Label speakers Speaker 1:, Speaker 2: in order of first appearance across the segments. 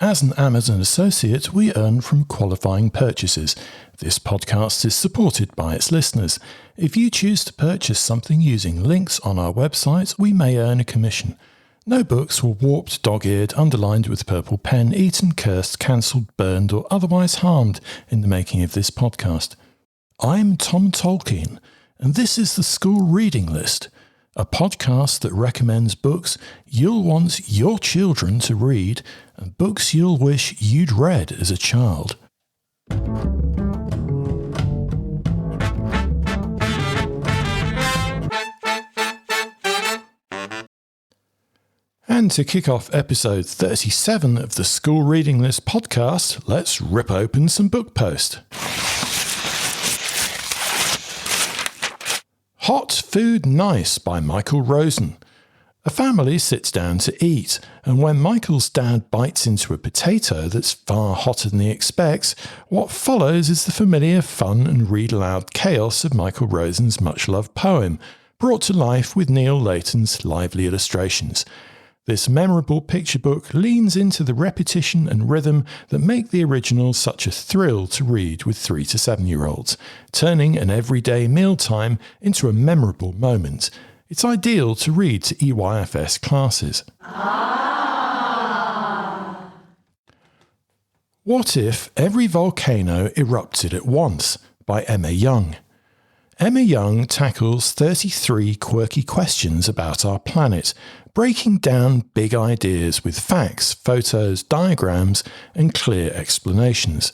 Speaker 1: As an Amazon associate, we earn from qualifying purchases. This podcast is supported by its listeners. If you choose to purchase something using links on our website, we may earn a commission. No books were warped, dog-eared, underlined with purple pen, eaten, cursed, cancelled, burned, or otherwise harmed in the making of this podcast. I'm Tom Tolkien, and this is the School Reading List, a podcast that recommends books you'll want your children to read and books you'll wish you'd read as a child. And to kick off episode 37 of the School Reading List podcast, let's rip open some book post. Hot Food Nice by Michael Rosen. A family sits down to eat, and when Michael's dad bites into a potato that's far hotter than he expects, what follows is the familiar fun and read-aloud chaos of Michael Rosen's much-loved poem, brought to life with Neil Layton's lively illustrations. This memorable picture book leans into the repetition and rhythm that make the original such a thrill to read with 3 to 7-year-olds, turning an everyday mealtime into a memorable moment. It's ideal to read to EYFS classes. What If Every Volcano Erupted at Once by Emma Young. Emma Young tackles 33 quirky questions about our planet, breaking down big ideas with facts, photos, diagrams, and clear explanations.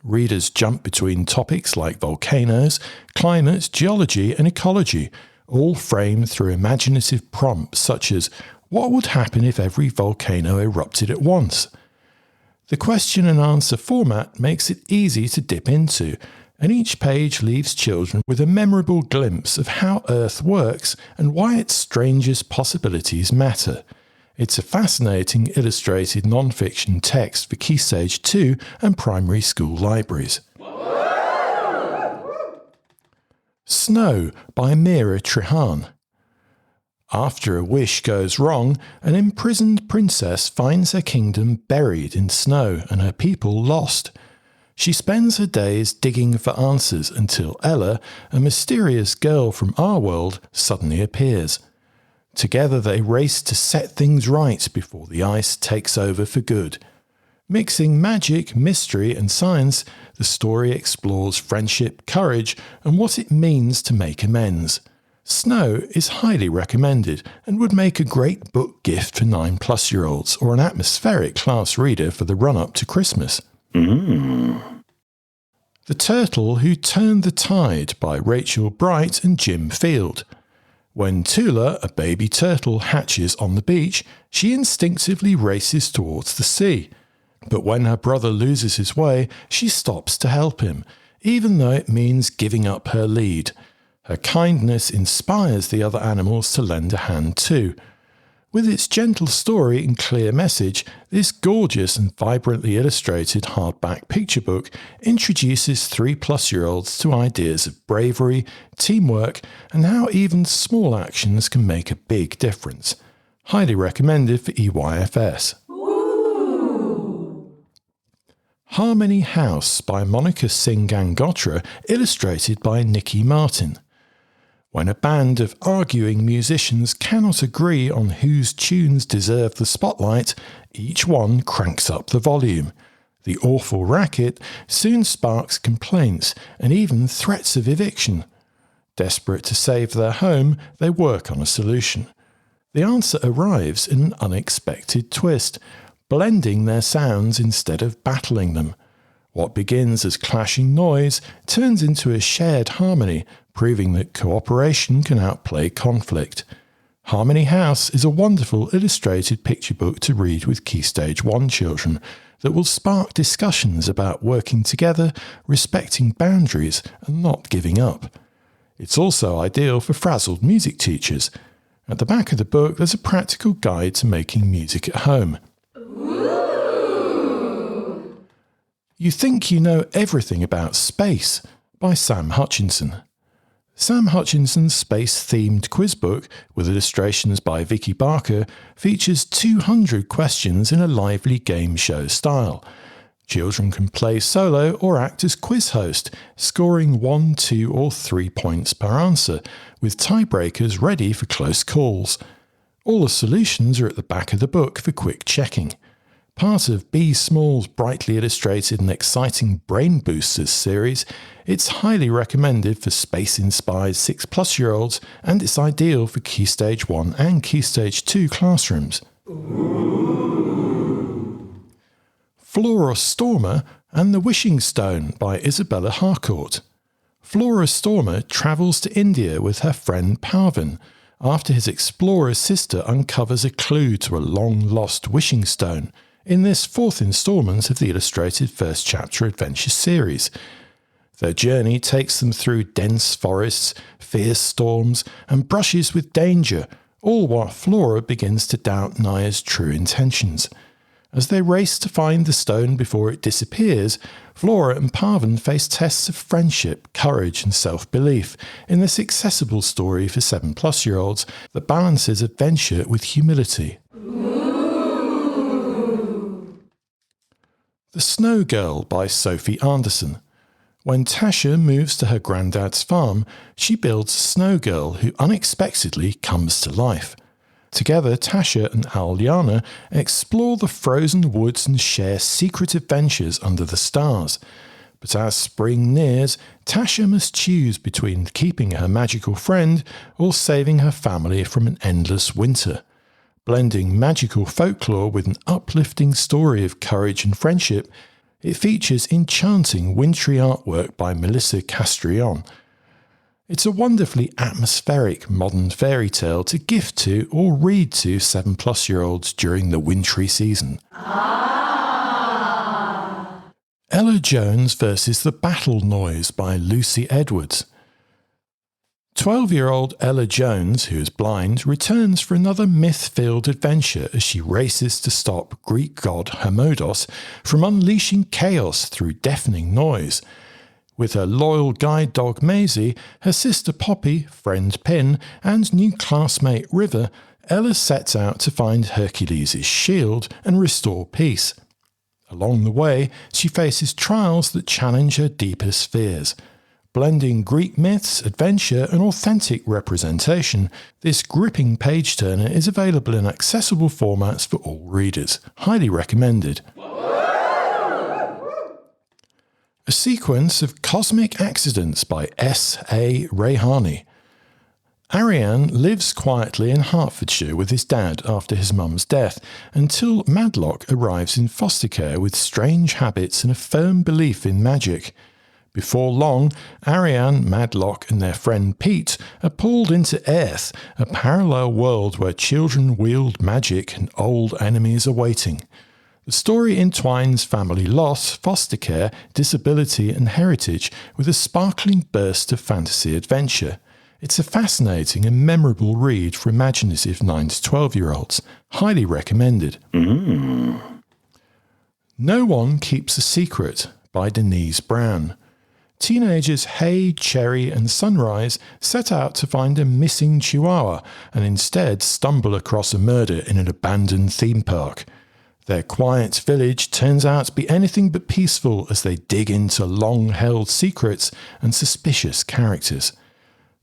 Speaker 1: Readers jump between topics like volcanoes, climate, geology, and ecology, all framed through imaginative prompts such as, what would happen if every volcano erupted at once? The question and answer format makes it easy to dip into, and each page leaves children with a memorable glimpse of how Earth works and why its strangest possibilities matter. It's a fascinating illustrated non-fiction text for Key Stage 2 and primary school libraries. Snow by Meera Trehan. After a wish goes wrong, an imprisoned princess finds her kingdom buried in snow and her people lost. She spends her days digging for answers until Ella, a mysterious girl from our world, suddenly appears. Together they race to set things right before the ice takes over for good. Mixing magic, mystery and science, the story explores friendship, courage and what it means to make amends. Snow is highly recommended and would make a great book gift for 9+-year-olds or an atmospheric class reader for the run-up to Christmas. The Turtle Who Turned the Tide by Rachel Bright and Jim Field. When Tula, a baby turtle, hatches on the beach, she instinctively races towards the sea. But when her brother loses his way, she stops to help him, even though it means giving up her lead. Her kindness inspires the other animals to lend a hand too. With its gentle story and clear message, this gorgeous and vibrantly illustrated hardback picture book introduces 3+-year-olds to ideas of bravery, teamwork, and how even small actions can make a big difference. Highly recommended for EYFS. Harmony House by Monika Singh Gangotra, illustrated by Nikki Martin. When a band of arguing musicians cannot agree on whose tunes deserve the spotlight, each one cranks up the volume. The awful racket soon sparks complaints and even threats of eviction. Desperate to save their home, they work on a solution. The answer arrives in an unexpected twist, blending their sounds instead of battling them. What begins as clashing noise turns into a shared harmony, proving that cooperation can outplay conflict. Harmony House is a wonderful illustrated picture book to read with Key Stage 1 children that will spark discussions about working together, respecting boundaries, and not giving up. It's also ideal for frazzled music teachers. At the back of the book, there's a practical guide to making music at home. You Think You Know Everything About Space by Sam Hutchinson. Sam Hutchinson's space-themed quiz book, with illustrations by Vicky Barker, features 200 questions in a lively game show style. Children can play solo or act as quiz host, scoring 1, 2 or 3 points per answer, with tiebreakers ready for close calls. All the solutions are at the back of the book for quick checking. Part of B. Small's brightly illustrated and exciting Brain Boosters series, it's highly recommended for space-inspired 6+-year-olds, and it's ideal for Key Stage 1 and Key Stage 2 classrooms. Flora Stormer and the Wishing Stone by Isabella Harcourt. Flora Stormer travels to India with her friend Parvin after his explorer's sister uncovers a clue to a long-lost wishing stone in this 4th instalment of the illustrated first chapter adventure series. Their journey takes them through dense forests, fierce storms, and brushes with danger, all while Flora begins to doubt Naya's true intentions. As they race to find the stone before it disappears, Flora and Parvin face tests of friendship, courage and self-belief in this accessible story for 7+-year-olds that balances adventure with humility. The Snow Girl by Sophie Anderson. When Tasha moves to her granddad's farm, she builds a snow girl who unexpectedly comes to life. Together, Tasha and Alyana explore the frozen woods and share secret adventures under the stars. But as spring nears, Tasha must choose between keeping her magical friend or saving her family from an endless winter. Blending magical folklore with an uplifting story of courage and friendship, it features enchanting wintry artwork by Melissa Castrillon. It's a wonderfully atmospheric modern fairy tale to gift to or read to 7+-year-olds during the wintry season. Ella Jones versus the Battle Noise by Lucy Edwards. 12-year-old Ella Jones, who is blind, returns for another myth-filled adventure as she races to stop Greek god Hermodos from unleashing chaos through deafening noise. With her loyal guide dog Maisie, her sister Poppy, friend Pin, and new classmate River, Ella sets out to find Hercules' shield and restore peace. Along the way, she faces trials that challenge her deepest fears. Blending Greek myths, adventure, and authentic representation, this gripping page-turner is available in accessible formats for all readers. Highly recommended. A Sequence of Cosmic Accidents by S.A. Reyhani. Ariane lives quietly in Hertfordshire with his dad after his mum's death until Madlock arrives in foster care with strange habits and a firm belief in magic. Before long, Ariane, Madlock and their friend Pete are pulled into Earth, a parallel world where children wield magic and old enemies are waiting. The story entwines family loss, foster care, disability and heritage with a sparkling burst of fantasy adventure. It's a fascinating and memorable read for imaginative 9 to 12-year-olds. Highly recommended. No One Keeps a Secret by Denise Brown. Teenagers Hay, Cherry and Sunrise set out to find a missing chihuahua and instead stumble across a murder in an abandoned theme park. Their quiet village turns out to be anything but peaceful as they dig into long-held secrets and suspicious characters.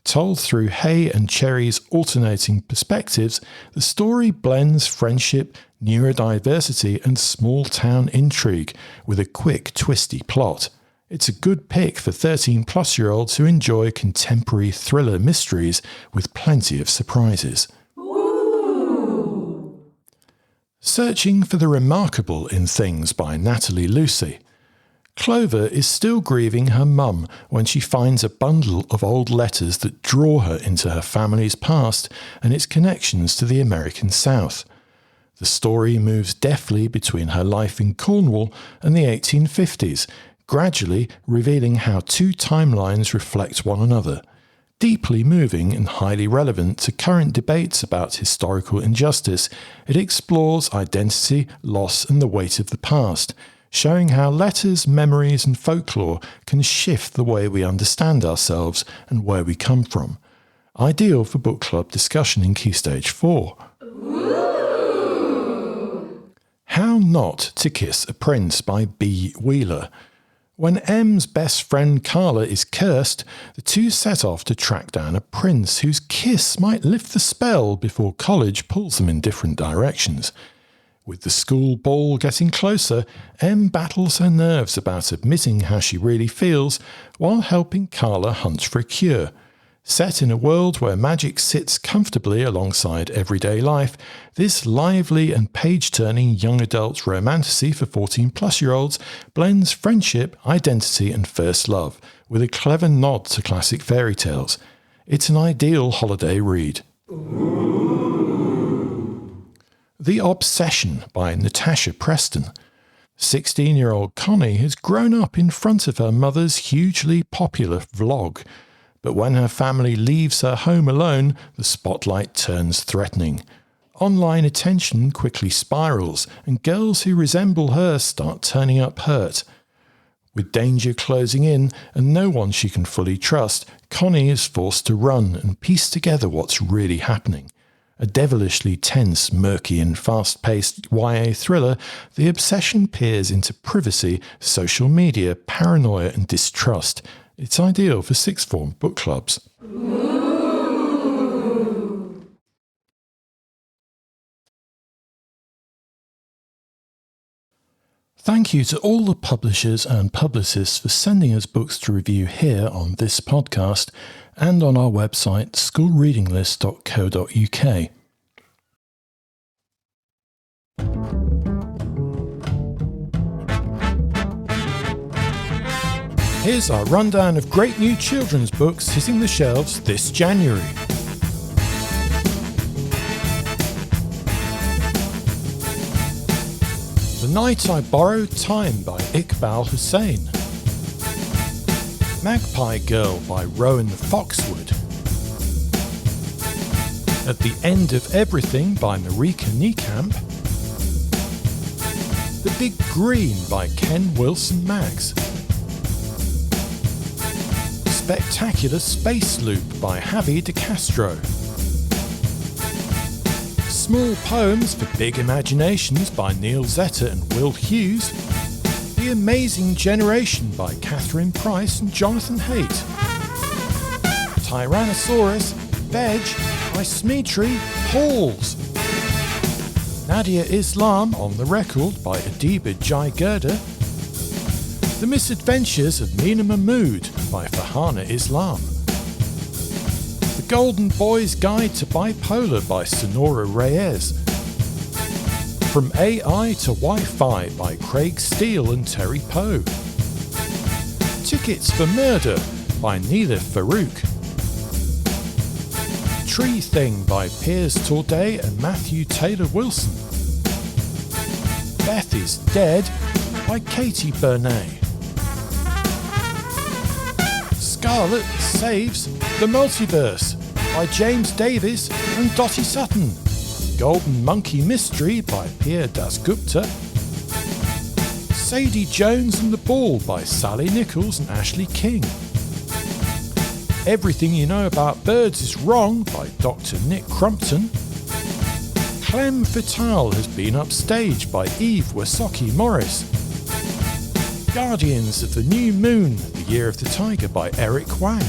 Speaker 1: Told through Hay and Cherry's alternating perspectives, the story blends friendship, neurodiversity and small-town intrigue with a quick, twisty plot. It's a good pick for 13+-year-olds who enjoy contemporary thriller mysteries with plenty of surprises. Searching for the Remarkable in Things by Natalie Lucy. Clover is still grieving her mum when she finds a bundle of old letters that draw her into her family's past and its connections to the American South. The story moves deftly between her life in Cornwall and the 1850s, gradually revealing how two timelines reflect one another. Deeply moving and highly relevant to current debates about historical injustice, it explores identity, loss and the weight of the past, showing how letters, memories and folklore can shift the way we understand ourselves and where we come from. Ideal for book club discussion in Key Stage 4. How Not to Kiss a Prince by B. Wheeler. When M's best friend Carla is cursed, the two set off to track down a prince whose kiss might lift the spell before college pulls them in different directions. With the school ball getting closer, M battles her nerves about admitting how she really feels while helping Carla hunt for a cure. Set in a world where magic sits comfortably alongside everyday life, this lively and page-turning young adult romantasy for 14-plus-year-olds blends friendship, identity and first love with a clever nod to classic fairy tales. It's an ideal holiday read. The Obsession by Natasha Preston. 16-year-old Connie has grown up in front of her mother's hugely popular vlog. But when her family leaves her home alone, the spotlight turns threatening. Online attention quickly spirals, and girls who resemble her start turning up hurt. With danger closing in and no one she can fully trust, Connie is forced to run and piece together what's really happening. A devilishly tense, murky and fast-paced YA thriller, The Obsession peers into privacy, social media, paranoia and distrust. It's ideal for sixth form book clubs. Thank you to all the publishers and publicists for sending us books to review here on this podcast and on our website schoolreadinglist.co.uk. Here's our rundown of great new children's books hitting the shelves this January. The Night I Borrowed Time by Iqbal Hussain. Magpie Girl by Rowan Foxwood. At the End of Everything by Monika. The Big Green by Ken Wilson Maggs. Spectacular Space Loop by Javi de Castro. Small Poems for Big Imaginations by Neil Zeta and Will Hughes. The Amazing Generation by Catherine Price and Jonathan Haidt. Tyrannosaurus Veg by Smitri Halls. Nadia Islam on the Record by Adiba Jai-Gurda. The Misadventures of Meena Mahmood by Farhana Islam. The Golden Boy's Guide to Bipolar by Sonora Reyes. From AI to Wi-Fi by Craig Steele and Terry Poe. Tickets for Murder by Neela Farouk. Tree Thing by Piers Torday and Matthew Taylor Wilson. Beth is Dead by Katie Bernay. Scarlet Saves the Multiverse by James Davis and Dottie Sutton. Golden Monkey Mystery by Pierre Dasgupta. Sadie Jones and the Ball by Sally Nichols and Ashley King. Everything You Know About Birds Is Wrong by Dr. Nick Crumpton. Clem Fatale Has Been Upstaged by Eve Wasocki Morris. Guardians of the New Moon, The Year of the Tiger by Eric Wang.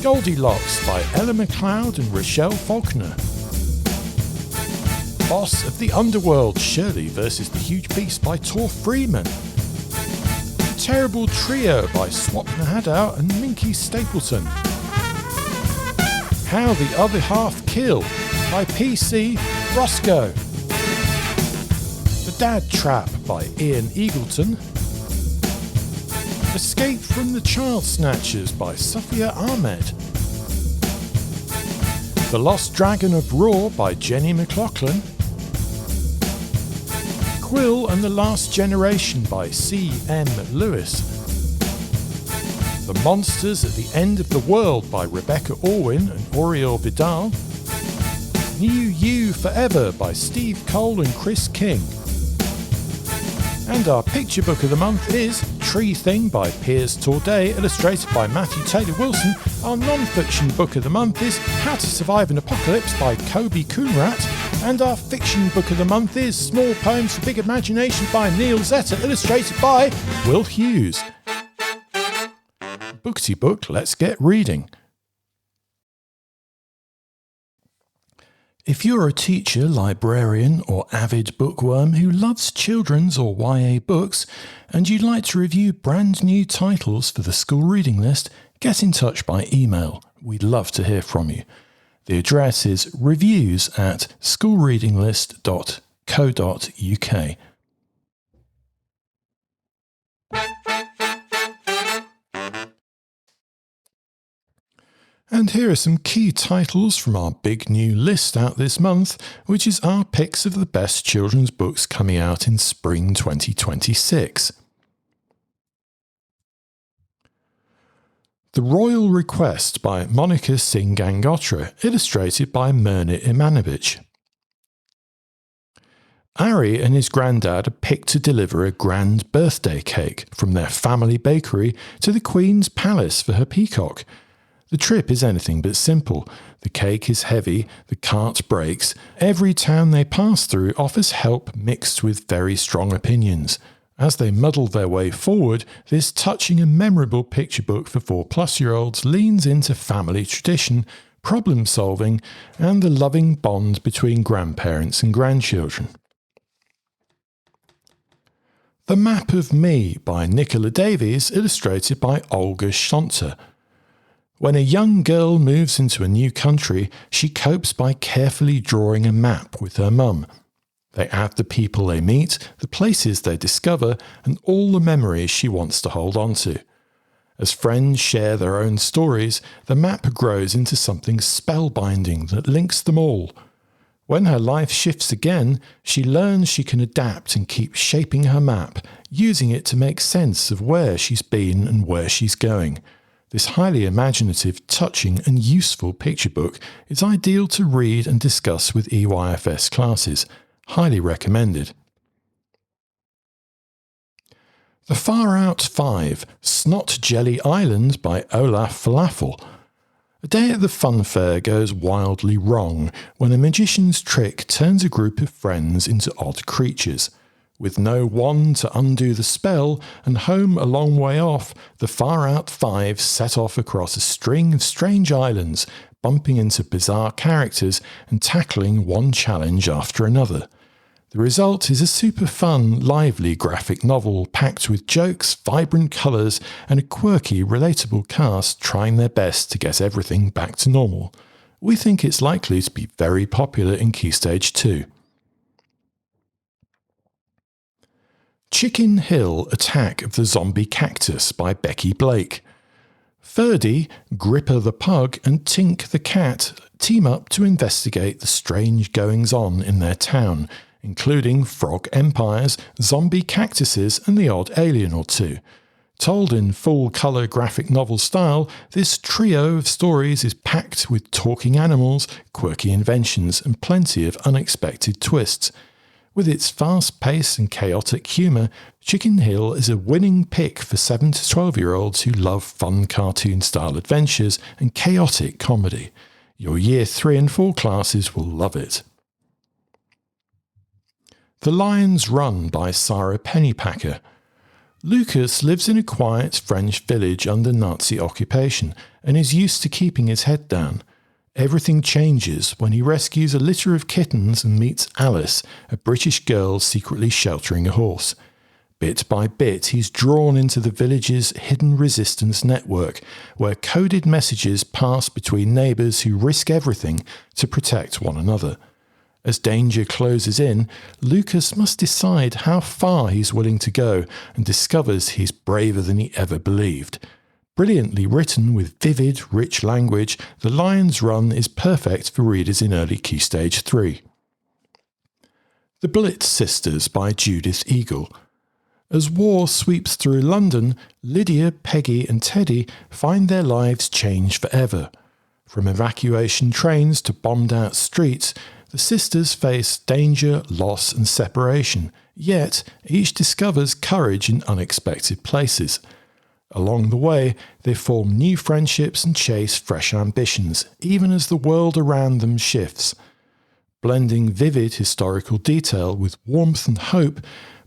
Speaker 1: Goldilocks by Ella McLeod and Rochelle Faulkner. Boss of the Underworld, Shirley vs. the Huge Beast by Tor Freeman. The Terrible Trio by Swapna Haddow and Minky Stapleton. How the Other Half Kill by P.C. Roscoe. The Dad Trap by Ian Eagleton. Escape from the Child Snatchers by Safia Ahmed. The Lost Dragon of Raw by Jenny McLaughlin. Quill and the Last Generation by C.M. Lewis. The Monsters at the End of the World by Rebecca Orwin and Oriol Vidal. New You Forever by Steve Cole and Chris King. And our picture book of the month is Tree Thing by Piers Torday, illustrated by Matthew Taylor Wilson. Our non-fiction book of the month is How to Survive an Apocalypse by Kobe Coonrat. And our fiction book of the month is Small Poems for Big Imagination by Neil Zeta, illustrated by Will Hughes. Booksy book, let's get reading. If you're a teacher, librarian or avid bookworm who loves children's or YA books and you'd like to review brand new titles for the school reading list, get in touch by email. We'd love to hear from you. The address is reviews@schoolreadinglist.co.uk. And here are some key titles from our big new list out this month, which is our picks of the best children's books coming out in spring 2026. The Royal Request by Monika Singh Gangotra, illustrated by Mernit Imanovich. Ari and his granddad are picked to deliver a grand birthday cake from their family bakery to the Queen's palace for her peacock. The trip is anything but simple. The cake is heavy, the cart breaks. Every town they pass through offers help mixed with very strong opinions. As they muddle their way forward, this touching and memorable picture book for 4+-year-olds leans into family tradition, problem solving, and the loving bond between grandparents and grandchildren. The Map of Me by Nicola Davies, illustrated by Olga Shonter. When a young girl moves into a new country, she copes by carefully drawing a map with her mum. They add the people they meet, the places they discover, and all the memories she wants to hold on to. As friends share their own stories, the map grows into something spellbinding that links them all. When her life shifts again, she learns she can adapt and keep shaping her map, using it to make sense of where she's been and where she's going. This highly imaginative, touching and useful picture book is ideal to read and discuss with EYFS classes. Highly recommended. The Far Out 5, Snot Jelly Island by Olaf Falafel. A day at the fun fair goes wildly wrong when a magician's trick turns a group of friends into odd creatures. With no wand to undo the spell, and home a long way off, the Far Out 5 set off across a string of strange islands, bumping into bizarre characters and tackling one challenge after another. The result is a super fun, lively graphic novel packed with jokes, vibrant colours, and a quirky, relatable cast trying their best to get everything back to normal. We think it's likely to be very popular in Key Stage 2. Chicken Hill Attack of the Zombie Cactus by Becky Blake. Ferdy, Gripper the Pug, and Tink the Cat team up to investigate the strange goings-on in their town, including frog empires, zombie cactuses, and the odd alien or two. Told in full-colour graphic novel style, this trio of stories is packed with talking animals, quirky inventions, and plenty of unexpected twists. With its fast pace and chaotic humour, Chicken Hill is a winning pick for 7 to 12-year-olds who love fun cartoon-style adventures and chaotic comedy. Your Year 3 and 4 classes will love it. The Lion's Run by Sarah Pennypacker. Lucas lives in a quiet French village under Nazi occupation and is used to keeping his head down. Everything changes when he rescues a litter of kittens and meets Alice, a British girl secretly sheltering a horse. Bit by bit, he's drawn into the village's hidden resistance network, where coded messages pass between neighbours who risk everything to protect one another. As danger closes in, Lucas must decide how far he's willing to go and discovers he's braver than he ever believed. Brilliantly written with vivid, rich language, The Lion's Run is perfect for readers in early Key Stage 3. The Blitz Sisters by Judith Eagle. As war sweeps through London, Lydia, Peggy and Teddy find their lives changed forever. From evacuation trains to bombed-out streets, the sisters face danger, loss and separation, yet each discovers courage in unexpected places. Along the way, they form new friendships and chase fresh ambitions, even as the world around them shifts. Blending vivid historical detail with warmth and hope,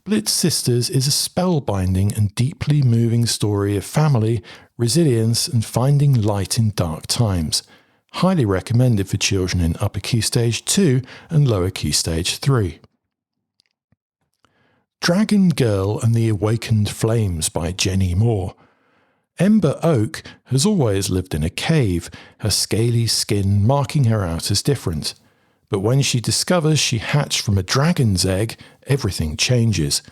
Speaker 1: Blitz Sisters is a spellbinding and deeply moving story of family, resilience and finding light in dark times. Highly recommended for children in Upper Key Stage 2 and Lower Key Stage 3. Dragon Girl and the Awakened Flames by Jenny Moore. Ember Oak has always lived in a cave, her scaly skin marking her out as different. But when she discovers she hatched from a dragon's egg, everything changes.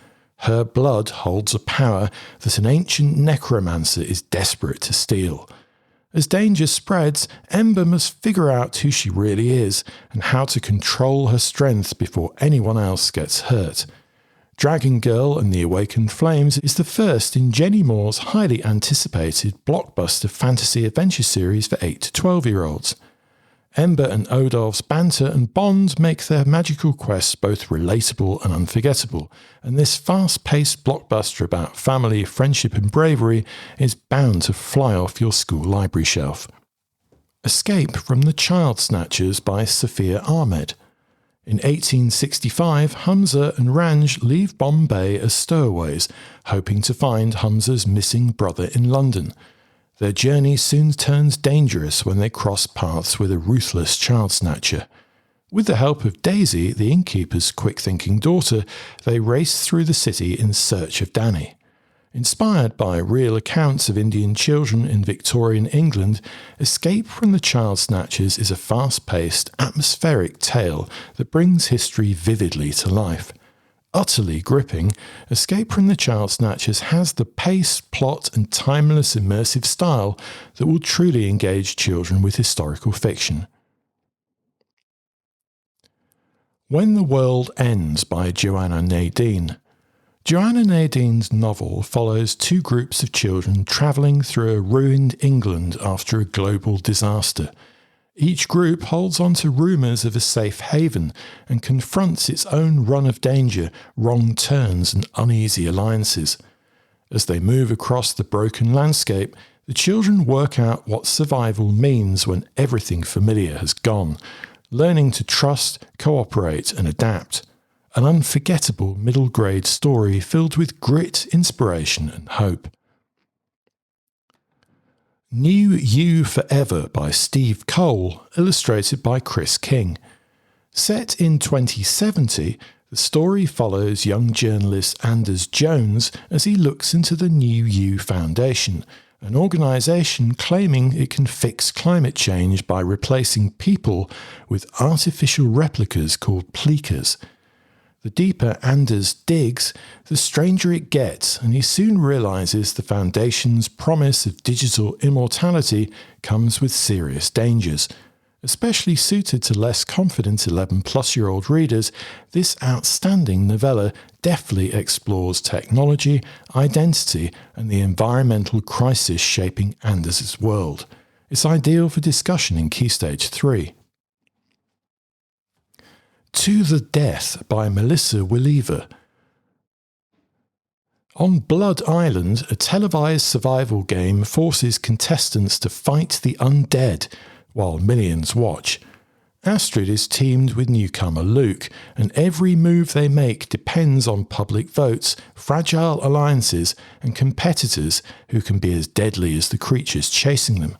Speaker 1: Her blood holds a power that an ancient necromancer is desperate to steal. As danger spreads, Ember must figure out who she really is and how to control her strength before anyone else gets hurt. Dragon Girl and the Awakened Flames is the first in Jenny Moore's highly anticipated blockbuster fantasy adventure series for 8 to 12-year-olds. Ember and Odolph's banter and bond make their magical quests both relatable and unforgettable, and this fast-paced blockbuster about family, friendship and bravery is bound to fly off your school library shelf. Escape from the Child Snatchers by Sophia Ahmed. In 1865, Hamza and Ranj leave Bombay as stowaways, hoping to find Hamza's missing brother in London. Their journey soon turns dangerous when they cross paths with a ruthless child snatcher. With the help of Daisy, the innkeeper's quick-thinking daughter, they race through the city in search of Danny. Inspired by real accounts of Indian children in Victorian England, Escape from the Child Snatchers is a fast-paced, atmospheric tale that brings history vividly to life. Utterly gripping, Escape from the Child Snatchers has the pace, plot and timeless immersive style that will truly engage children with historical fiction. When the World Ends by Joanna Nadine. Joanna Nadine's novel follows two groups of children travelling through a ruined England after a global disaster. Each group holds on to rumours of a safe haven and confronts its own run of danger, wrong turns and uneasy alliances. As they move across the broken landscape, the children work out what survival means when everything familiar has gone, learning to trust, cooperate and adapt. An unforgettable middle-grade story filled with grit, inspiration and hope. New You Forever by Steve Cole, illustrated by Chris King. Set in 2070, the story follows young journalist Anders Jones as he looks into the New You Foundation, an organisation claiming it can fix climate change by replacing people with artificial replicas called plecas. The deeper Anders digs, the stranger it gets, and he soon realises the Foundation's promise of digital immortality comes with serious dangers. Especially suited to less confident 11-plus-year-old readers, this outstanding novella deftly explores technology, identity, and the environmental crisis shaping Anders' world. It's ideal for discussion in Key Stage 3. To the Death by Melissa Welliver. On Blood Island, a televised survival game forces contestants to fight the undead while millions watch. Astrid is teamed with newcomer Luke, and every move they make depends on public votes, fragile alliances, and competitors who can be as deadly as the creatures chasing them.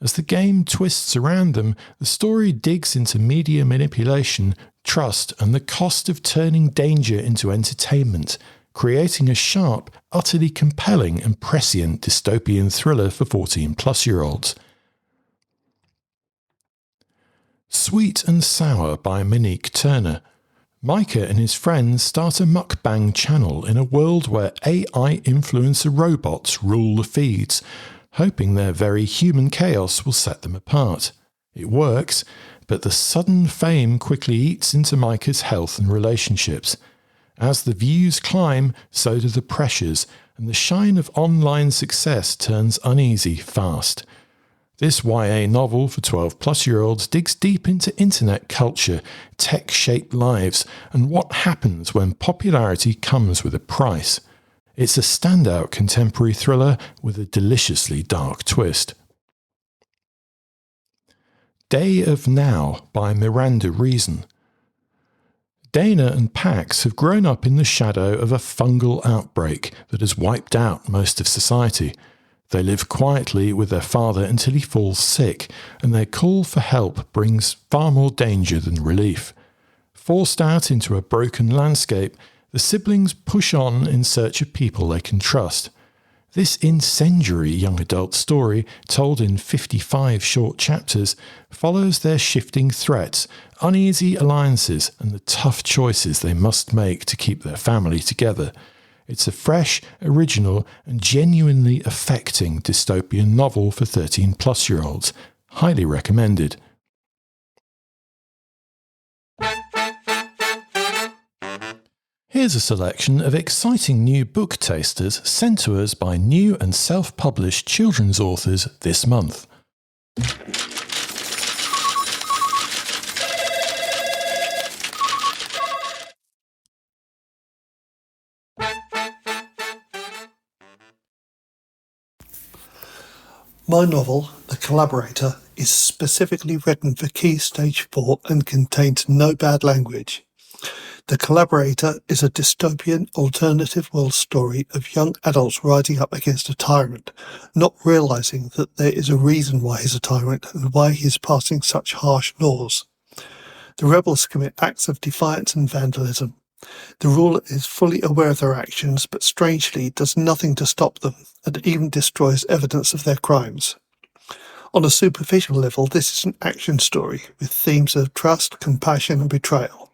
Speaker 1: As the game twists around them, the story digs into media manipulation, trust, and the cost of turning danger into entertainment, creating a sharp, utterly compelling and prescient dystopian thriller for 14-plus-year-olds. Sweet and Sour by Monique Turner. Micah and his friends start a mukbang channel in a world where AI influencer robots rule the feeds, hoping their very human chaos will set them apart. It works, but the sudden fame quickly eats into Micah's health and relationships. As the views climb, so do the pressures, and the shine of online success turns uneasy fast. This YA novel for 12-plus-year-olds digs deep into internet culture, tech-shaped lives, and what happens when popularity comes with a price. It's a standout contemporary thriller with a deliciously dark twist. Day of Now by Miranda Reason. Dana and Pax have grown up in the shadow of a fungal outbreak that has wiped out most of society. They live quietly with their father until he falls sick, and their call for help brings far more danger than relief. Forced out into a broken landscape, the siblings push on in search of people they can trust. This incendiary young adult story, told in 55 short chapters, follows their shifting threats, uneasy alliances, and the tough choices they must make to keep their family together. It's a fresh, original, and genuinely affecting dystopian novel for 13-plus-year-olds. Highly recommended. Here's a selection of exciting new book tasters sent to us by new and self-published children's authors this month.
Speaker 2: My novel, The Collaborator, is specifically written for Key Stage 4 and contains no bad language. The Collaborator is a dystopian alternative world story of young adults rising up against a tyrant, not realizing that there is a reason why he's a tyrant and why he is passing such harsh laws. The rebels commit acts of defiance and vandalism. The ruler is fully aware of their actions, but strangely does nothing to stop them, and even destroys evidence of their crimes. On a superficial level, this is an action story with themes of trust, compassion, and betrayal.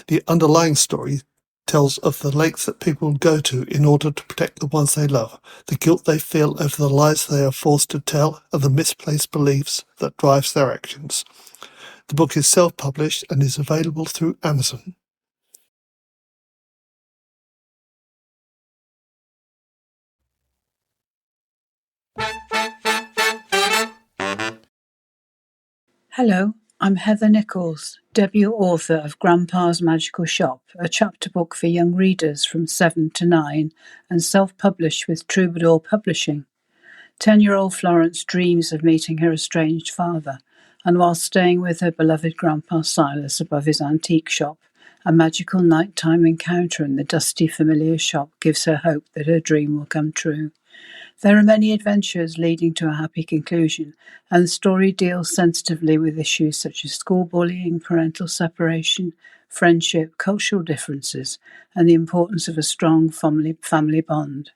Speaker 2: The underlying story tells of the lengths that people go to in order to protect the ones they love, the guilt they feel over the lies they are forced to tell, and the misplaced beliefs that drives their actions. The book is self-published and is available through Amazon.
Speaker 3: Hello, I'm Heather Nichols, debut author of Grandpa's Magical Shop, a chapter book for young readers from 7 to 9 and self-published with Troubadour Publishing. 10-year-old Florence dreams of meeting her estranged father, and while staying with her beloved Grandpa Silas above his antique shop, a magical nighttime encounter in the dusty familiar shop gives her hope that her dream will come true. There are many adventures leading to a happy conclusion, and the story deals sensitively with issues such as school bullying, parental separation, friendship, cultural differences, and the importance of a strong family bond.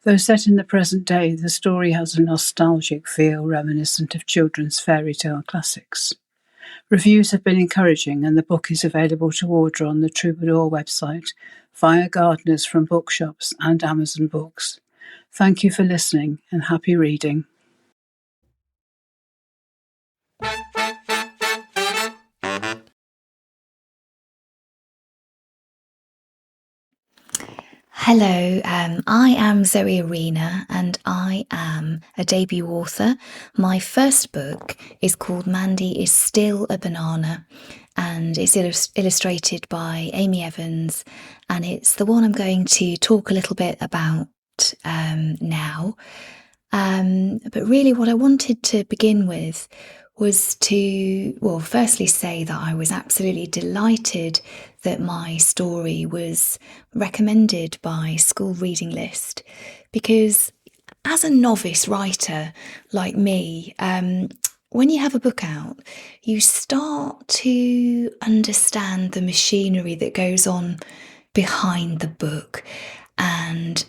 Speaker 3: Though set in the present day, the story has a nostalgic feel reminiscent of children's fairy tale classics. Reviews have been encouraging, and the book is available to order on the Troubadour website, via gardeners from bookshops and Amazon Books. Thank you for listening, and happy reading.
Speaker 4: Hello, I am Zoe Arena and I am a debut author. My first book is called Mandy is Still a Banana, and it's illustrated by Amy Evans, and it's the one I'm going to talk a little bit about now. But really what I wanted to begin with was to, firstly say that I was absolutely delighted that my story was recommended by School Reading List, because as a novice writer like me, when you have a book out, you start to understand the machinery that goes on behind the book, and,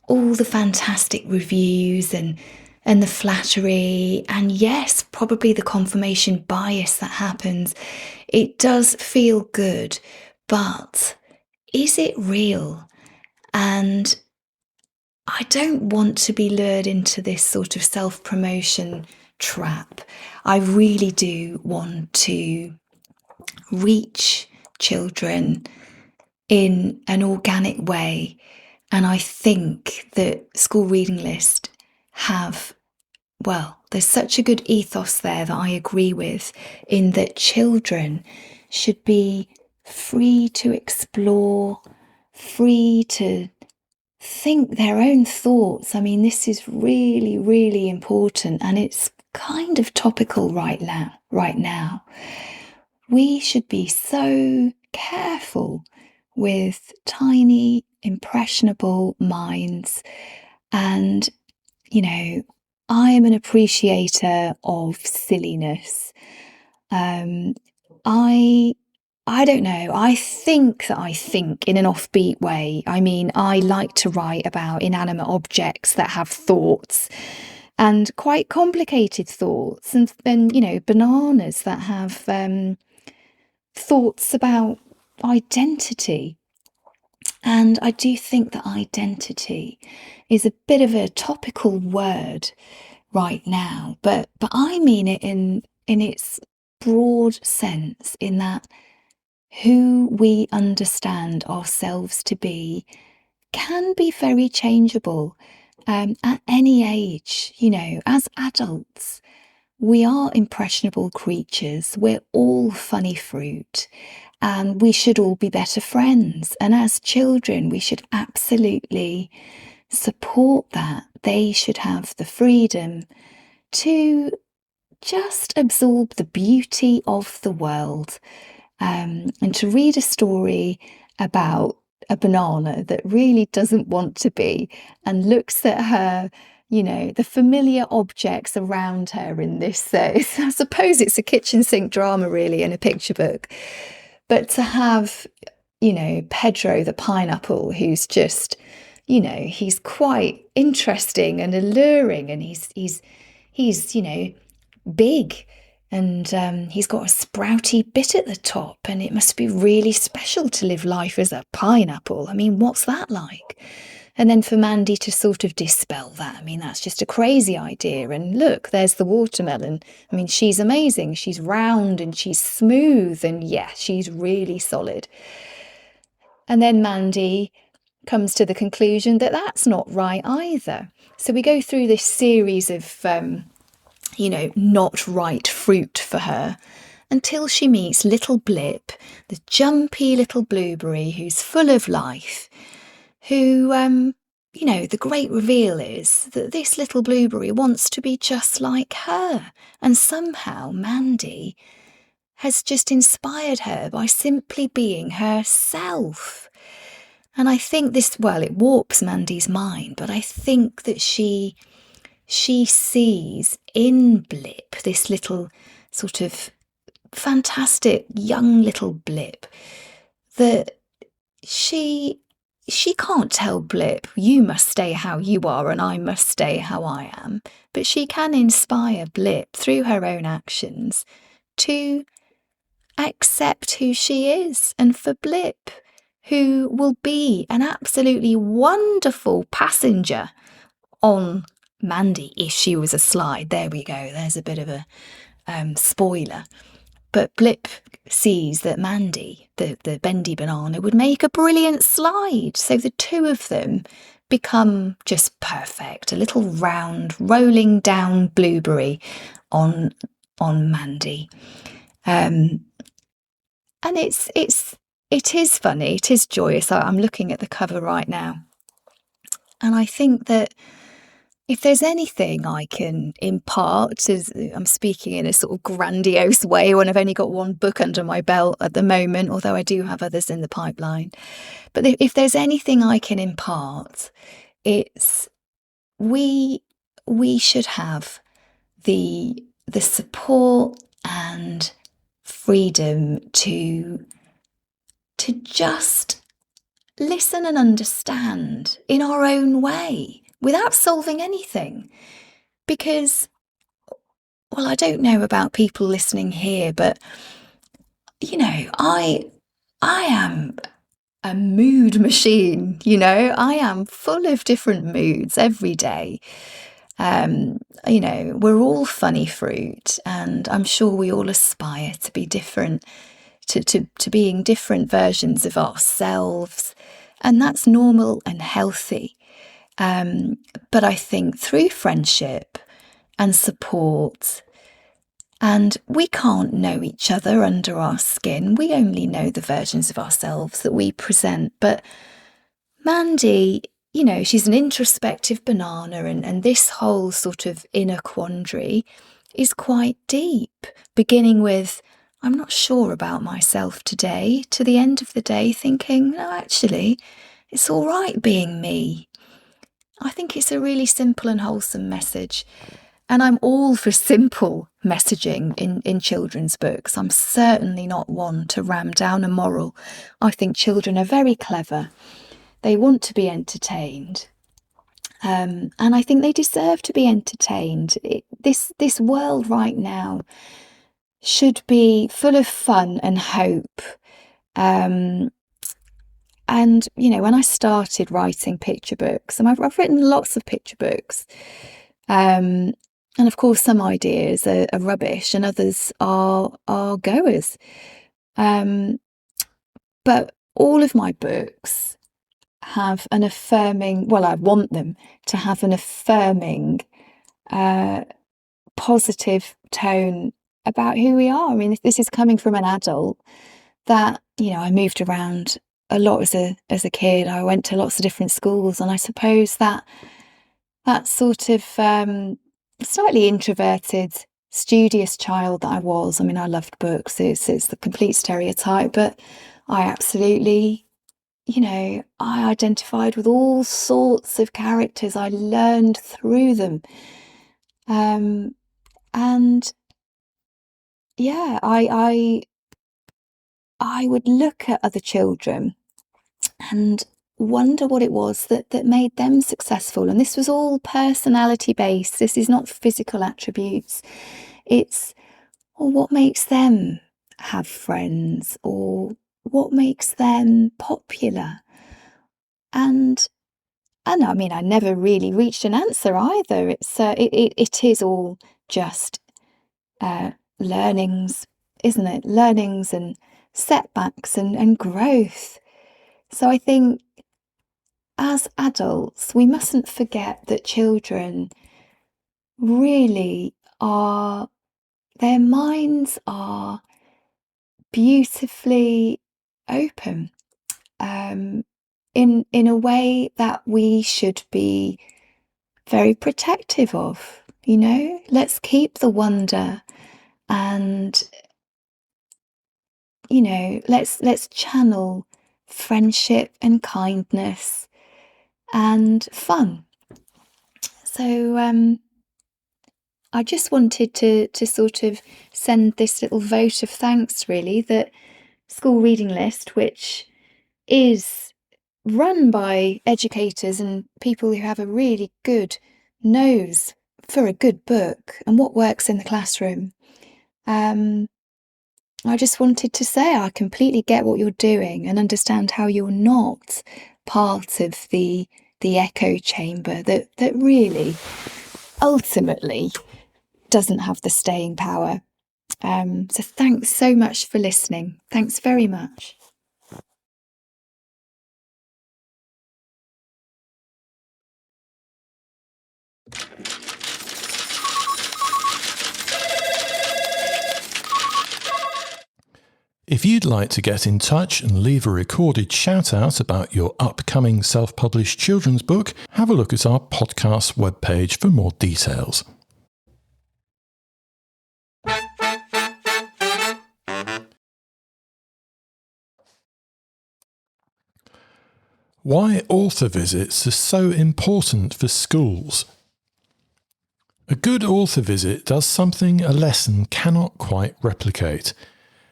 Speaker 4: all the fantastic reviews and the flattery, and yes, probably the confirmation bias that happens. It does feel good, but is it real? And I don't want to be lured into this sort of self-promotion trap. I really do want to reach children in an organic way. And I think that School Reading List have, There's such a good ethos there that I agree with, in that children should be free to explore, free to think their own thoughts. I mean, this is really, really important, and it's kind of topical right now. We should be so careful with tiny, impressionable minds. And, you know, I am an appreciator of silliness. I don't know. I think in an offbeat way. I mean, I like to write about inanimate objects that have thoughts, and quite complicated thoughts, and then, you know, bananas that have thoughts about identity. And I do think that identity is a bit of a topical word right now, but I mean it in its broad sense, in that who we understand ourselves to be can be very changeable at any age. You know, as adults, we are impressionable creatures. We're all funny fruit, and we should all be better friends. And as children, we should absolutely support that. They should have the freedom to just absorb the beauty of the world, and to read a story about a banana that really doesn't want to be, and looks at her, you know, the familiar objects around her in this. I suppose it's a kitchen sink drama, really, in a picture book. But to have, you know, Pedro the pineapple, who's just, you know, he's quite interesting and alluring, and he's you know, big, and he's got a sprouty bit at the top, and it must be really special to live life as a pineapple. I mean, what's that like? And then for Mandy to sort of dispel that, I mean, that's just a crazy idea. And look, there's the watermelon. I mean, she's amazing. She's round and she's smooth, and yeah, she's really solid. And then Mandy comes to the conclusion that that's not right either. So we go through this series of you know, not right fruit for her, until she meets little Blip, the jumpy little blueberry who's full of life, who, you know, the great reveal is that this little blueberry wants to be just like her. And somehow Mandy has just inspired her by simply being herself. And I think this, well, it warps Mandy's mind, but I think that she sees in Blip, this little sort of fantastic young little Blip, that she can't tell Blip, you must stay how you are and I must stay how I am, but she can inspire Blip through her own actions to accept who she is. And for Blip, who will be an absolutely wonderful passenger on Mandy if she was a slide. There we go, there's a bit of a spoiler. But Blip sees that Mandy, the bendy banana, would make a brilliant slide. So the two of them become just perfect. A little round, rolling down blueberry on Mandy. And it is funny, it is joyous. I'm looking at the cover right now, and I think that if there's anything I can impart, as I'm speaking in a sort of grandiose way when I've only got one book under my belt at the moment, although I do have others in the pipeline. But if there's anything I can impart, it's we should have the support and freedom to just listen and understand in our own way, without solving anything. Because, well, I don't know about people listening here, but, you know, I am a mood machine, you know, I am full of different moods every day. You know, we're all funny fruit, and I'm sure we all aspire to be different, to being different versions of ourselves, and that's normal and healthy. But I think through friendship and support. And we can't know each other under our skin. We only know the versions of ourselves that we present. But Mandy, you know, she's an introspective banana, and this whole sort of inner quandary is quite deep, beginning with, I'm not sure about myself today, to the end of the day thinking, no, actually, it's all right being me. I think it's a really simple and wholesome message. And I'm all for simple messaging in children's books. I'm certainly not one to ram down a moral. I think children are very clever. They want to be entertained. And I think they deserve to be entertained. This world right now should be full of fun and hope. And, you know, when I started writing picture books, and I've written lots of picture books, and of course some ideas are rubbish and others are goers. But all of my books have an affirming, well, I want them to have an affirming, positive tone about who we are. I mean, this is coming from an adult that, you know, I moved around a lot as a kid. I went to lots of different schools, and I suppose that sort of slightly introverted, studious child that I was. I mean, I loved books. It's the complete stereotype, but I absolutely, you know, I identified with all sorts of characters. I learned through them. And yeah, I would look at other children and wonder what it was that made them successful. And this was all personality based. This is not physical attributes. It's, well, what makes them have friends, or what makes them popular? And I mean, I never really reached an answer either. It is all just learnings, isn't it? Learnings and setbacks and growth. So I think as adults, we mustn't forget that children really are, their minds are beautifully open, in a way that we should be very protective of. You know, let's keep the wonder, and, you know, let's channel friendship and kindness and fun. So I just wanted to sort of send this little vote of thanks, really, that School Reading List, which is run by educators and people who have a really good nose for a good book and what works in the classroom. I just wanted to say I completely get what you're doing and understand how you're not part of the echo chamber that really ultimately doesn't have the staying power. So thanks so much for listening. Thanks very much.
Speaker 1: If you'd like to get in touch and leave a recorded shout out about your upcoming self-published children's book, have a look at our podcast webpage for more details. Why author visits are so important for schools. A good author visit does something a lesson cannot quite replicate.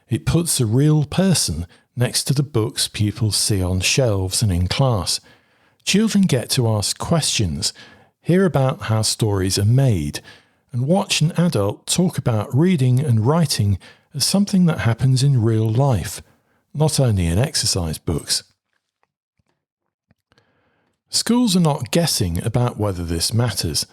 Speaker 1: It puts a real person next to the books pupils see on shelves and in class. Children get to ask questions, hear about how stories are made, and watch an adult talk about reading and writing as something that happens in real life, not only in exercise books. Schools are not guessing about whether this matters.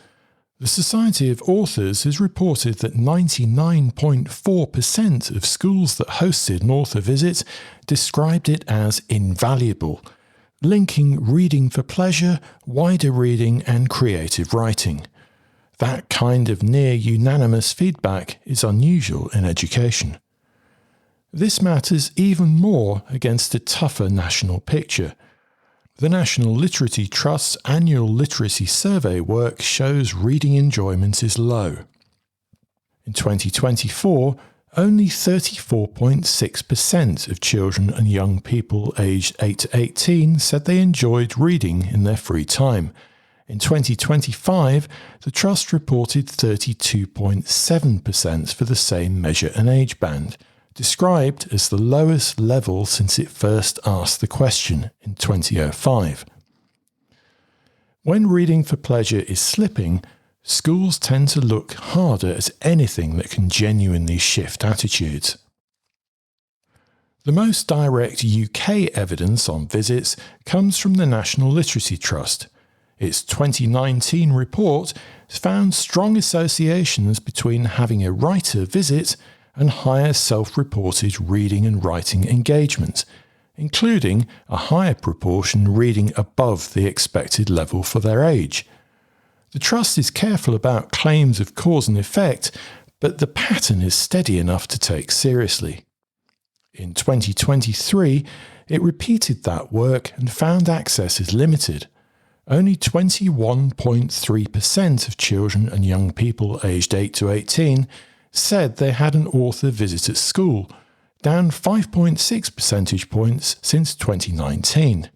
Speaker 1: The Society of Authors has reported that 99.4% of schools that hosted an author visit described it as invaluable, linking reading for pleasure, wider reading and creative writing. That kind of near-unanimous feedback is unusual in education. This matters even more against a tougher national picture. The National Literacy Trust's annual literacy survey work shows reading enjoyment is low. In 2024, only 34.6% of children and young people aged 8 to 18 said they enjoyed reading in their free time. In 2025, the Trust reported 32.7% for the same measure and age band, described as the lowest level since it first asked the question in 2005. When reading for pleasure is slipping, schools tend to look harder at anything that can genuinely shift attitudes. The most direct UK evidence on visits comes from the National Literacy Trust. Its 2019 report found strong associations between having a writer visit and higher self-reported reading and writing engagement, including a higher proportion reading above the expected level for their age. The Trust is careful about claims of cause and effect, but the pattern is steady enough to take seriously. In 2023, it repeated that work and found access is limited. Only 21.3% of children and young people aged 8 to 18 said they had an author visit at school, down 5.6 percentage points since 2019.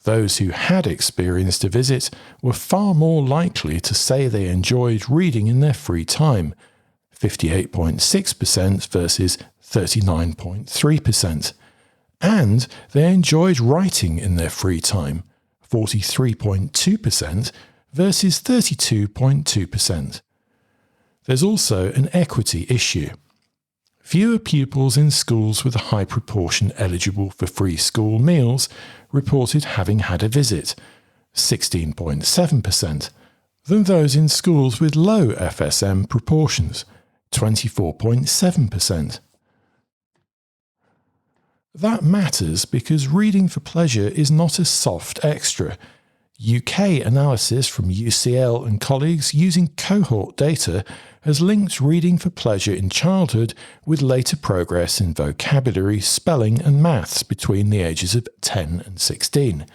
Speaker 1: Those who had experienced a visit were far more likely to say they enjoyed reading in their free time, 58.6% versus 39.3%, and they enjoyed writing in their free time, 43.2% versus 32.2%. There's also an equity issue. Fewer pupils in schools with a high proportion eligible for free school meals reported having had a visit, 16.7%, than those in schools with low FSM proportions, 24.7%. That matters because reading for pleasure is not a soft extra. UK analysis from UCL and colleagues using cohort data has linked reading for pleasure in childhood with later progress in vocabulary, spelling and maths between the ages of 10 and 16.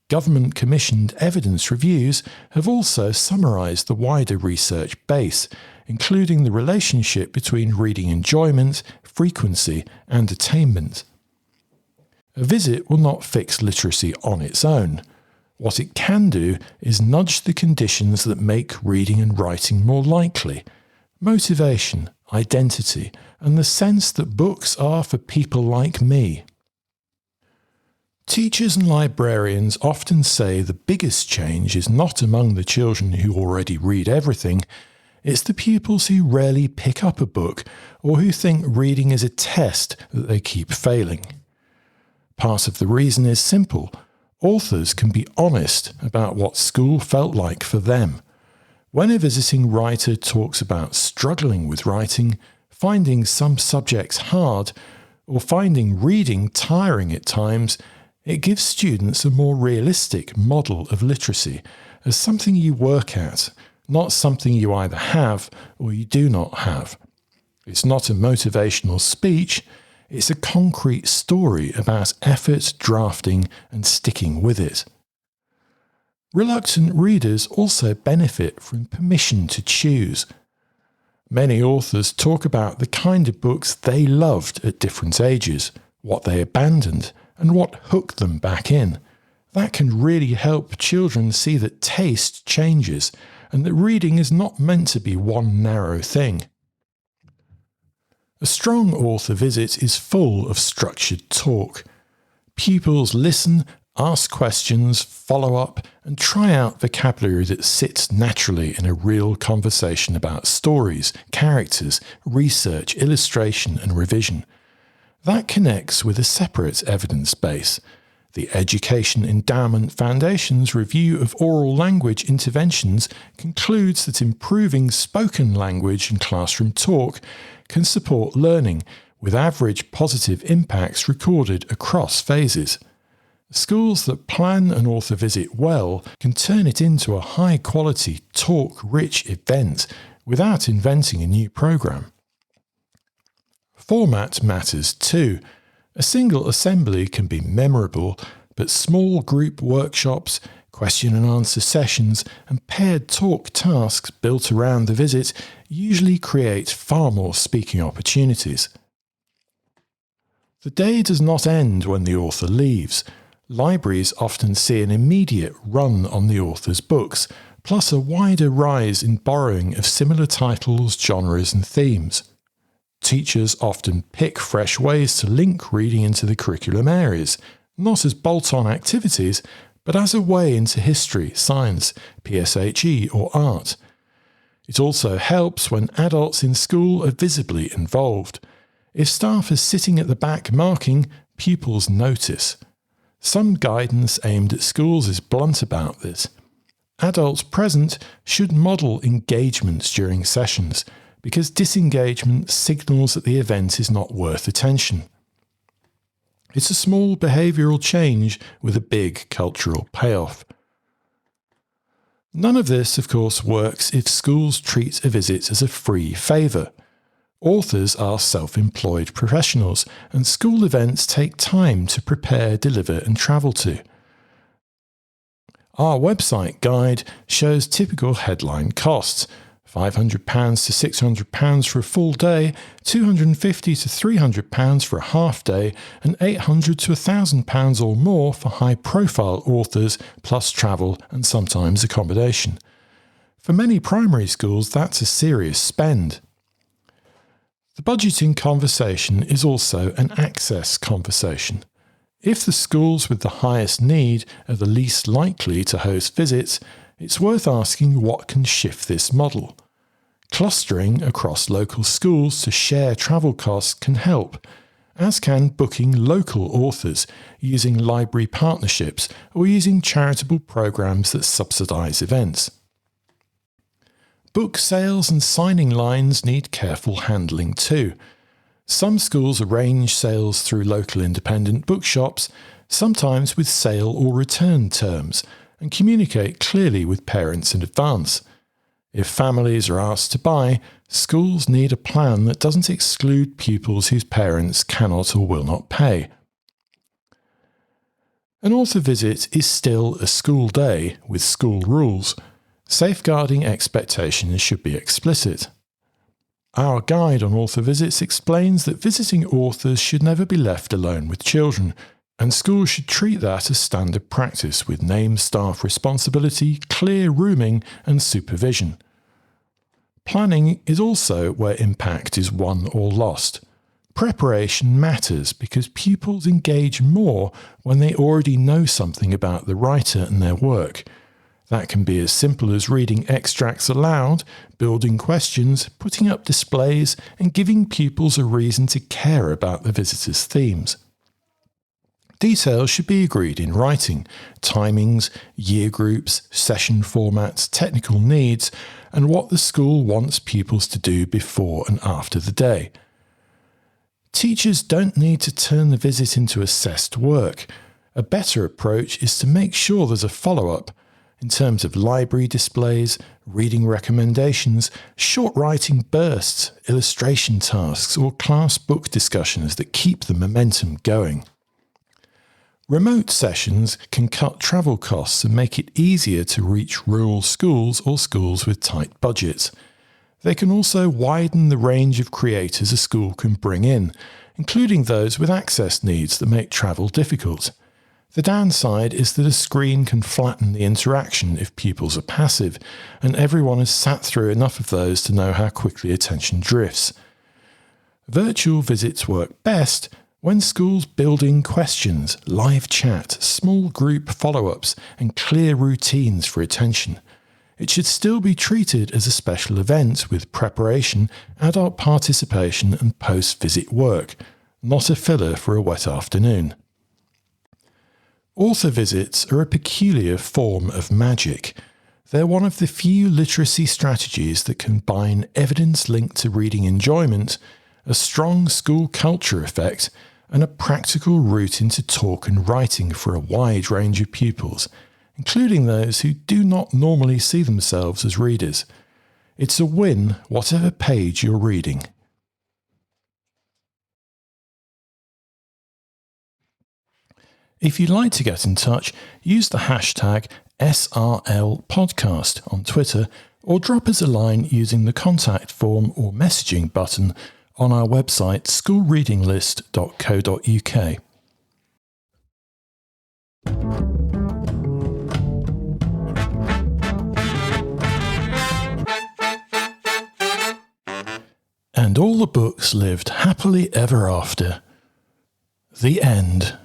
Speaker 1: Government-commissioned evidence reviews have also summarised the wider research base, including the relationship between reading enjoyment, frequency and attainment. A visit will not fix literacy on its own. What it can do is nudge the conditions that make reading and writing more likely: motivation, identity, and the sense that books are for people like me. Teachers and librarians often say the biggest change is not among the children who already read everything, it's the pupils who rarely pick up a book or who think reading is a test that they keep failing. Part of the reason is simple. Authors can be honest about what school felt like for them. When a visiting writer talks about struggling with writing, finding some subjects hard, or finding reading tiring at times, it gives students a more realistic model of literacy as something you work at, not something you either have or you do not have. It's not a motivational speech. It's a concrete story about effort, drafting, and sticking with it. Reluctant readers also benefit from permission to choose. Many authors talk about the kind of books they loved at different ages, what they abandoned, and what hooked them back in. That can really help children see that taste changes and that reading is not meant to be one narrow thing. A strong author visit is full of structured talk. Pupils listen, ask questions, follow up, and try out vocabulary that sits naturally in a real conversation about stories, characters, research, illustration, and revision. That connects with a separate evidence base. The Education Endowment Foundation's review of oral language interventions concludes that improving spoken language and classroom talk can support learning, with average positive impacts recorded across phases. Schools that plan an author visit well can turn it into a high-quality, talk-rich event without inventing a new programme. Format matters too. A single assembly can be memorable, but small group workshops, question and answer sessions, and paired talk tasks built around the visit usually create far more speaking opportunities. The day does not end when the author leaves. Libraries often see an immediate run on the author's books, plus a wider rise in borrowing of similar titles, genres and themes. Teachers often pick fresh ways to link reading into the curriculum areas, not as bolt-on activities, but as a way into history, science, PSHE or art. It also helps when adults in school are visibly involved. If staff are sitting at the back marking, pupils notice. Some guidance aimed at schools is blunt about this. Adults present should model engagements during sessions, because disengagement signals that the event is not worth attention. It's a small behavioural change with a big cultural payoff. None of this, of course, works if schools treat a visit as a free favour. Authors are self-employed professionals, and school events take time to prepare, deliver and travel to. Our website guide shows typical headline costs: £500 to £600 for a full day, £250 to £300 for a half day, and £800 to £1,000 or more for high-profile authors, plus travel and sometimes accommodation. For many primary schools, that's a serious spend. The budgeting conversation is also an access conversation. If the schools with the highest need are the least likely to host visits, it's worth asking what can shift this model. Clustering across local schools to share travel costs can help, as can booking local authors, using library partnerships or using charitable programs that subsidise events. Book sales and signing lines need careful handling too. Some schools arrange sales through local independent bookshops, sometimes with sale or return terms, and communicate clearly with parents in advance. If families are asked to buy, schools need a plan that doesn't exclude pupils whose parents cannot or will not pay. An author visit is still a school day with school rules. Safeguarding expectations should be explicit. Our guide on author visits explains that visiting authors should never be left alone with children, and schools should treat that as standard practice with named staff responsibility, clear rooming and supervision. Planning is also where impact is won or lost. Preparation matters because pupils engage more when they already know something about the writer and their work. That can be as simple as reading extracts aloud, building questions, putting up displays, and giving pupils a reason to care about the visitor's themes. Details should be agreed in writing: timings, year groups, session formats, technical needs, and what the school wants pupils to do before and after the day. Teachers don't need to turn the visit into assessed work. A better approach is to make sure there's a follow-up, in terms of library displays, reading recommendations, short writing bursts, illustration tasks, or class book discussions that keep the momentum going. Remote sessions can cut travel costs and make it easier to reach rural schools or schools with tight budgets. They can also widen the range of creators a school can bring in, including those with access needs that make travel difficult. The downside is that a screen can flatten the interaction if pupils are passive, and everyone has sat through enough of those to know how quickly attention drifts. Virtual visits work best when schools build in questions, live chat, small group follow-ups, and clear routines for attention. It should still be treated as a special event with preparation, adult participation, and post-visit work, not a filler for a wet afternoon. Author visits are a peculiar form of magic. They're one of the few literacy strategies that combine evidence linked to reading enjoyment, a strong school culture effect, and a practical route into talk and writing for a wide range of pupils, including those who do not normally see themselves as readers. It's a win, whatever page you're reading. If you'd like to get in touch, use the hashtag SRLpodcast on Twitter or drop us a line using the contact form or messaging button on our website schoolreadinglist.co.uk. And all the books lived happily ever after. The end.